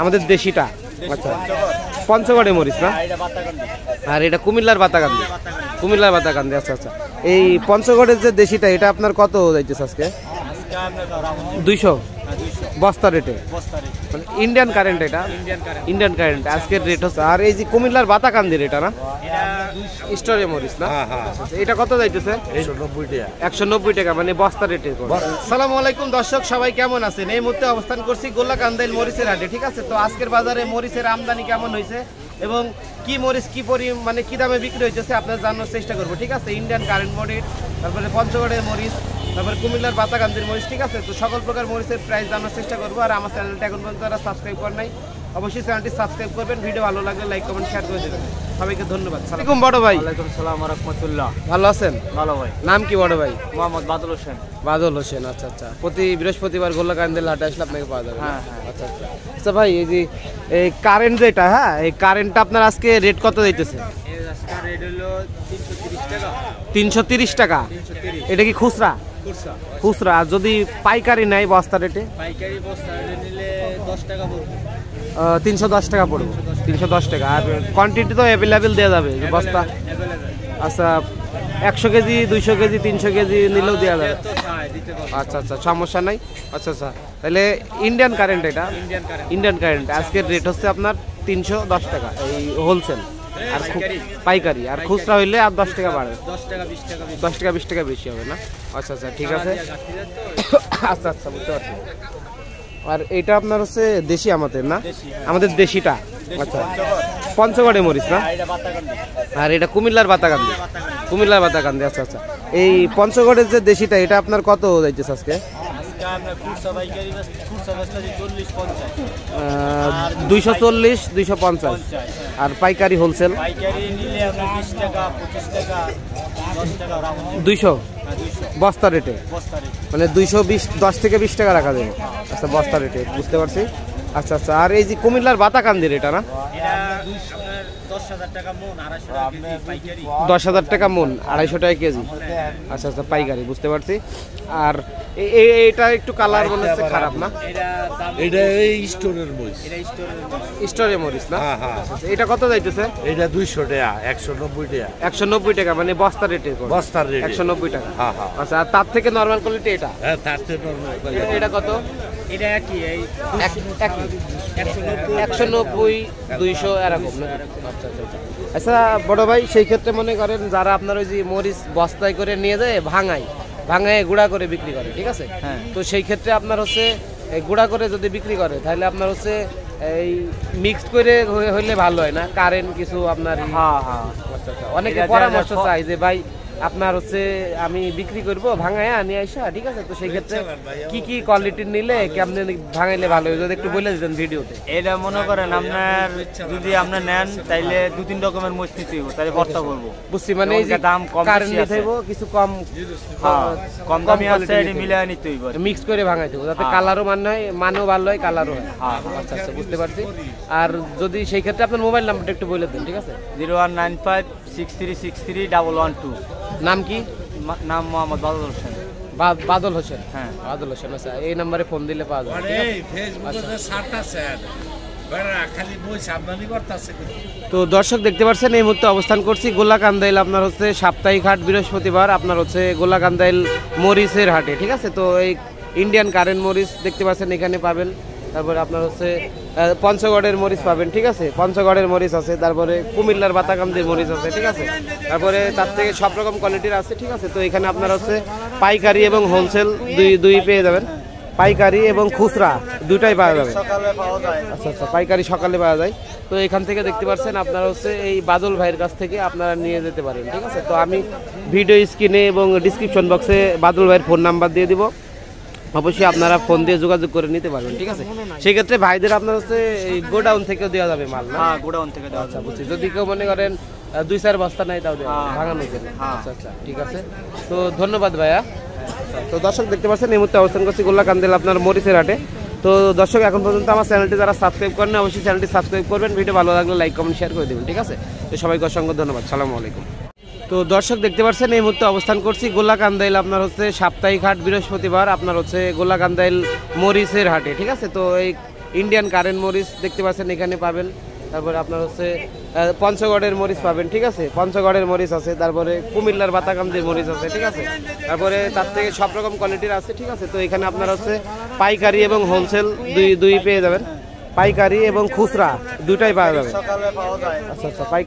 আমাদের দেশিটা। আচ্ছা, পঞ্চগড়ে মরিচ না, আর এটা কুমিল্লার বাতাকান্দি। কুমিল্লার বাতাকান্দি। আচ্ছা আচ্ছা, এই পঞ্চগড়ের যে দেশিটা এটা আপনার কত যাইতেছে আজকে? 200 বস্তা রেটে, মানে ইন্ডিয়ান কারেন্ট। এটা ইন্ডিয়ান কারেন্ট আজকের রেট হচ্ছে। আর এই যে কুমিল্লার বাতাকান্দির এটা না, স্টোরে মরিচ না, এটা কত যাইতেছে? 190 টাকা, মানে বস্তা রেটে। আসসালামু আলাইকুম দর্শক, সবাই কেমন আছেন? এই মুহূর্তে অবস্থান করছি গোল্লাকান্দাইল মরিচের হাটে, ঠিক আছে? তো আজকের বাজারে মরিচের আমদানি কেমন হয়েছে এবং কি মরিচ কি মানে কি দামে বিক্রি হইতেছে আপনারা জানার চেষ্টা করবো, ঠিক আছে? ইন্ডিয়ান কারেন্ট মরিচ, তারপরে পঞ্চগড়ের মরিচ, তারপরে কুমিল্লার বাতাকান্দির মরিচ, ঠিক আছে? তো সকল প্রকার মরিচের প্রাইস জানার চেষ্টা করবো। আর আমার চ্যানেলটা এখন পর্যন্ত যারা সাবস্ক্রাইব করেন নাই, অবশ্যই চ্যানেলটি সাবস্ক্রাইব করবেন। ভিডিও ভালো লাগলে লাইক কমেন্ট শেয়ার করে দেবেন। সবাইকে ধন্যবাদ। আসসালামু বড় ভাই। ওয়ালাইকুম আসসালাম ওয়া রাহমাতুল্লাহ। ভালো আছেন? ভালো ভাই। নাম কি বড় ভাই? মোহাম্মদ বাদল হোসেন। বাদল হোসেন। আচ্ছা আচ্ছা, প্রতি বৃহস্পতিবার গোল্লাকান্দাইল হাটে আসলে আপনাকে পাওয়া যাবে। হ্যাঁ। আচ্ছা আচ্ছা। আচ্ছা ভাই, এই যে এই কারেন্ট যেটা, হ্যাঁ, এই কারেন্টটা আপনার আজকে রেট কত দিতেছে? এর আজকে রেট হলো 330 টাকা। 330 টাকা। 330। এটা কি খুচরা? খুচরা। খুচরা। আর যদি পাইকারি নেয় বস্তা রেটে? পাইকারি বস্তা রেটে নিলে 10 টাকা পড়বে। 310 টাকা পড়বে। 310 টাকা। আর কোয়ান্টিটি তো অ্যাভেলেবেল দেওয়া যাবে বস্তা? আচ্ছা, 100 কেজি 200 কেজি 300 কেজি নিলেও দেওয়া যাবে? আচ্ছা আচ্ছা, সমস্যা নাই। আচ্ছা আচ্ছা, তাহলে ইন্ডিয়ান কারেন্ট এটা? ইন্ডিয়ান কারেন্ট আজকের রেট হচ্ছে আপনার 310 টাকা, এই হোলসেল। আর পাইকারি আর খুচরা হইলে আর 10 টাকা বাড়ে। 10 টাকা 20 টাকা বেশি হবে না? আচ্ছা আচ্ছা, ঠিক আছে। আচ্ছা আচ্ছা, বুঝতে পারছি। আর এটা আপনার হচ্ছে দেশি আমাদের না, আমাদের দেশিটা। আচ্ছা, পঞ্চগড়ে মরিচ না, আর এটা কুমিল্লার বাতাকান্দি। কুমিল্লার বাতাকান্দি। আচ্ছা আচ্ছা, এই পঞ্চগড়ের যে দেশিটা এটা আপনার কত যাইতেছে আজকে? 240 250। আর পাইকারি হোলসেল 200 বস্তা রেটে, মানে 220 10 থেকে 20 টাকা রাখা যাবে। আচ্ছা, বস্তা রেটে, বুঝতে পারছি। আচ্ছা আচ্ছা, আর এই যে কুমিল্লার বাতাকান্দির এটা না, 10,000 টাকা মন, 250 টাকা কেজি। আচ্ছা আচ্ছা, পাইকারি, বুঝতে পারছি। আর এটা একটু কালার মনে হচ্ছে খারাপ না? এটা এই স্টোরের মরিচ। স্টোরে মরিচ না? এটা কত যাইতেছে? এটা 200 টাকা, 190 টাকা। 190 টাকা, মানে বস্তা রেটে? বস্তার রেট 190 টাকা। হ্যাঁ হ্যাঁ। আচ্ছা, আর তার থেকে নরমাল কোয়ালিটি এটা? হ্যাঁ, তার থেকে নরমাল কোয়ালিটি। এটা কত? এটা কি এই 190 200 এরকম না? আচ্ছা আচ্ছা। আচ্ছা বড় ভাই, সেই ক্ষেত্রে মনে করেন যারা আপনার ওই যে মরিচ বস্তায় করে নিয়ে যায় ভাঙায় গুঁড়া করে বিক্রি করে, ঠিক আছে? হ্যাঁ। তো সেই ক্ষেত্রে আপনার হচ্ছে গুঁড়া করে যদি বিক্রি করে তাহলে আপনার হচ্ছে এই মিক্সড করে হইলে ভালো হয় না? কারেন্ট কিছু আপনার। হ্যাঁ হ্যাঁ। আচ্ছা আচ্ছা, অনেকে পরামর্শ চাই যে ভাই আপনার হচ্ছে আমি বিক্রি করবো ভাঙায়া নিয়ে আসা, ঠিক আছে? তো সেই ক্ষেত্রে কি কি কোয়ালিটির নিলে কেমন ভাঙাইলে ভালো হয় যদি একটু বলে দিতেন ভিডিওতে। এটা মনে করেন আপনার যদি আপনি নেন তাইলে 2-3 রকমের মরিচ নিতে হইব, তাহলে ভর্তা করব। বুঝছি, মানে এই যে দাম কম কারেন্ট নিতে হইব, কিছু কম কম দামি আছে, এটা মিলায় নিতে হইব, মিক্স করে ভাঙাইতে হইব যাতে কালারও মানও ভালো হয়, কালারও হয়। আচ্ছা আচ্ছা, বুঝতে পারছি। আর যদি সেই ক্ষেত্রে আপনার মোবাইল নাম্বারটা একটু বলে দেন, ঠিক আছে? 0195636112। নাম কি? নাম মোহাম্মদ বাদল হোসেন। বাদল হোসেন। হ্যাঁ, বাদল হোসেন। আচ্ছা, এই নম্বরে ফোন দিলে পাওয়া যাবে। তো দর্শক দেখতে পাচ্ছেন এই মুহূর্তে অবস্থান করছি গোল্লাকান্দাইল, আপনার হচ্ছে সাপ্তাহিক হাট, বৃহস্পতিবার আপনার হচ্ছে গোল্লাকান্দাইল মরিচের হাটে, ঠিক আছে? তো এই ইন্ডিয়ান কারেন্ট মরিচ দেখতে পাচ্ছেন এখানে পাবেন। তারপরে আপনার হচ্ছে পঞ্চগড়ের মরিচ পাবেন, ঠিক আছে? পঞ্চগড়ের মরিচ আছে, তারপরে কুমিল্লার বাতাকান্দির মরিচ আছে, ঠিক আছে? তারপরে তার থেকে সব রকম কোয়ালিটির আছে, ঠিক আছে? তো এখানে আপনার হচ্ছে পাইকারি এবং হোলসেল দুই পেয়ে যাবেন, পাইকারি এবং খুচরা দুটাই পাওয়া যাবে। আচ্ছা আচ্ছা, পাইকারি সকালে পাওয়া যায়। তো এখান থেকে দেখতে পাচ্ছেন আপনারা হচ্ছে এই বাদল ভাইয়ের কাছ থেকে আপনারা নিয়ে যেতে পারেন, ঠিক আছে? তো আমি ভিডিও স্ক্রিনে এবং ডিসক্রিপশন বক্সে বাদল ভাইয়ের ফোন নাম্বার দিয়ে দিব, অবশ্যই আপনারা ফোন দিয়ে যোগাযোগ করে নিতে পারবেন, ঠিক আছে? সেই ক্ষেত্রে ভাইদের আপনার হচ্ছে এই গোডাউন থেকেও দেওয়া যাবে মাল না? হ্যাঁ, গোডাউন থেকে দেওয়া আচ্ছা, বুঝছি। যদি কেউ মনে করেন 2-4 বস্তা নাই তাও দেওয়া ভাঙানোর জন্য। আচ্ছা আচ্ছা, ঠিক আছে। তো ধন্যবাদ ভাইয়া। তো দর্শক দেখতে পাচ্ছেন এই মুহূর্তে অবস্থান করছি গোল্লাকান্দাইল আপনার মরিচের হাটে। তো দর্শক এখন পর্যন্ত আমার চ্যানেলটি যারা সাবস্ক্রাইব করেন অবশ্যই চ্যানেলটি সাবস্ক্রাইব করবেন, ভিডিও ভালো লাগলে লাইক কমেন্ট শেয়ার করে দেবেন, ঠিক আছে? তো সবাইকে অসংখ্য ধন্যবাদ। আসসালামু আলাইকুম। তো দর্শক দেখতে পাচ্ছেন এই মুহূর্তে অবস্থান করছি গোল্লাকান্দাইল আপনার হচ্ছে সাপ্তাহিক হাট, বৃহস্পতিবার আপনার হচ্ছে গোল্লাকান্দাইল মরিচের হাটে, ঠিক আছে? তো এই ইন্ডিয়ান কারেন্ট মরিচ দেখতে পাচ্ছেন এখানে পাবেন। তারপরে আপনার হচ্ছে পঞ্চগড়ের মরিচ পাবেন, ঠিক আছে, পঞ্চগড়ের মরিচ আছে। তারপরে কুমিল্লার বাতাকান্দির মরিচ আছে, ঠিক আছে। তারপরে তার থেকে সব রকম কোয়ালিটির আছে, ঠিক আছে। তো এখানে আপনার হচ্ছে পাইকারি এবং হোলসেল দুই পেয়ে যাবেন, পাইকারি এবং খুচরা দুইটাই পাওয়া যাবে। আচ্ছা আচ্ছা, পাইকারি